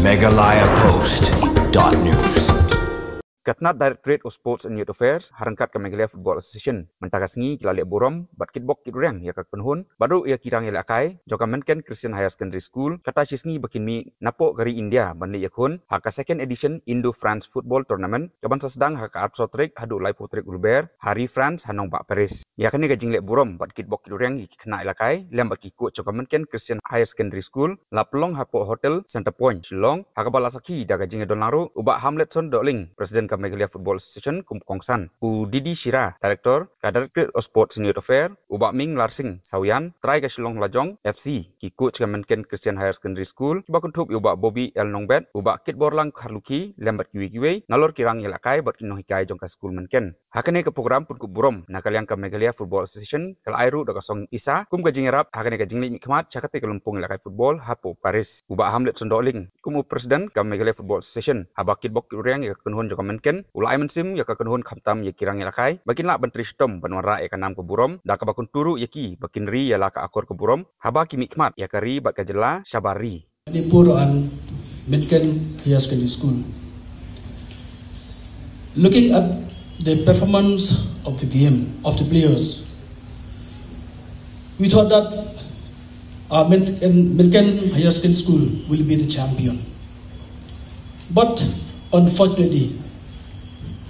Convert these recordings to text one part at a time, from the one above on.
Meghalaya Post.news. Katnat Directorate of Sports and Youth Affairs harangkat ke Meghalaya Football Association mentakas ngi kilalik burom bat kitbok kidurang ya kak penhun baru ya kirang ya akai joka menken Christian Higher Secondary School kata cisngi bakin mi napok gari India bandi yakun haka second edition Indo-France Football Tournament kaban sedang haka Arpsotrik hadu lai putrik Ulber hari France hanong bak Paris ya kini gajing lek burom bat kitbok kidurang kena ilakai lem bat kikut joka menken Christian Higher Secondary School la pelong hapo hotel Center Point Shillong haka balasaki da gajing donlaru ubak Hamlet Son Doling Presiden Meghalaya Football Association kum Kongsan u Didi Shira Director ka Directorate of Sports and Youth Affairs ubak Ming Larsing Sawian try ka Shillong Lajong FC ki coach ka menken Christian Higher Secondary School ki bakun thup ubak Bobby El Nongbet ubak Kit Borlang Kharluki lembat kiwi nalor kirang yelakai bat kinoh hikai jong ka school menken hakane ke program pun ku burom nakaliang ka Meghalaya Football Association kal airu da kasong isa kum ka jingerap hakane ka jingli mikmat chakate ka lumpung yelakai football hapo Paris ubak Hamlet Sondoling kum Presiden ka Meghalaya Football Association habak kitbok urang ya kunhun jong menken ulai mensim ya kakenhun khamtam ya kirang yelakai bakin la bentri stom banwara ya kanam ke burom da ka bakun turu yaki bakin ri ya la ka akor ke burom haba ki mikmat ya kari bat ka jela syabari Manipur and Menken Higher Secondary School. Looking at the performance of the game of the players, we thought that our Menken Higher Secondary School will be the champion, but unfortunately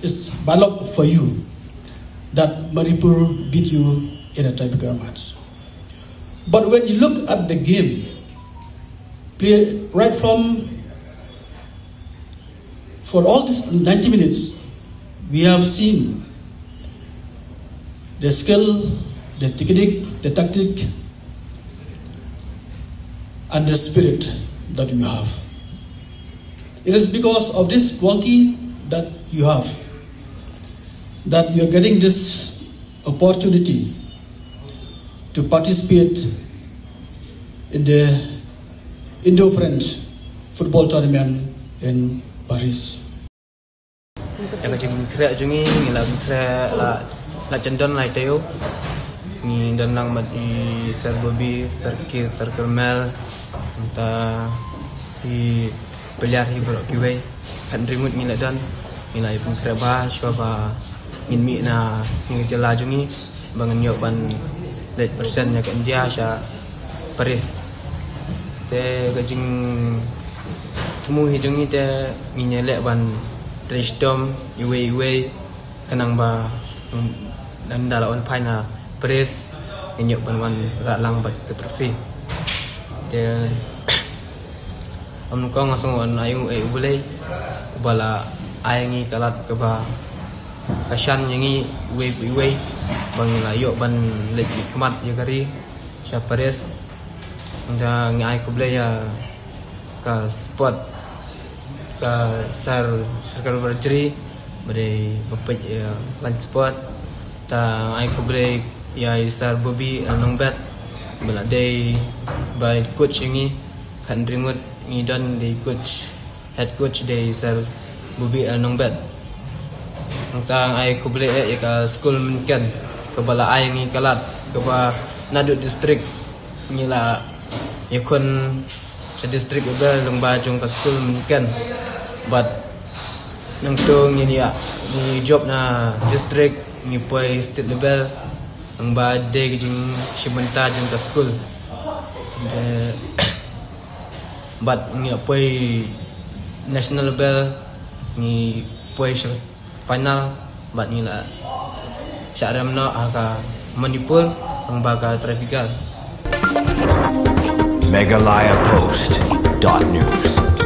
it's bad luck for you that Manipur beat you in a tiebreaker match. But when you look at the game, right from for all these 90 minutes, we have seen the skill, the technique, the tactic, and the spirit that you have. It is because of this quality that you have that you are getting this opportunity to participate in the Indo-French football tournament in Paris. Yang kecil kira jungi ngilam kira la cendon la teo ni dan lang mat i Sir Bobby Sir Kermel entah i pelajar hibrok kiwei kan rimut ngila dan ngila pun kira bah siapa ngin mi na ngi jela jungi bangan yok ban late persen ya kan dia sya Paris te gajing temu hidungi te nginyelek ban Tristom iwe kenang ba dan dalam paina Paris nyok ban rak lang bat ke trofi te amnukong asong an ayu boleh bala ayangi kalat ke ba kasyan yangi iwe bangila yok ban lek kemat ya kari sya Paris nda ngai ko boleh ya ka spot ka circle berjeri bade bepet ya lan spot ta ai ko boleh ya Sir Bobby El Nongbet bala day by coach ini kan ringut ni dan di coach head coach day Sir Bobby El Nongbet tang ai ko boleh ya ka school menken ke bala ai ni kalat ke ba Nadu district ni la yakun sa district udah lomba jong ka school menken but nang to ni ya ni job na district ni poi state level ang ba de jing sibenta jong ka school but ni poi national level ni poi final but ni la syaram na aka Manipur ang baga trafikal Meghalaya Post.news.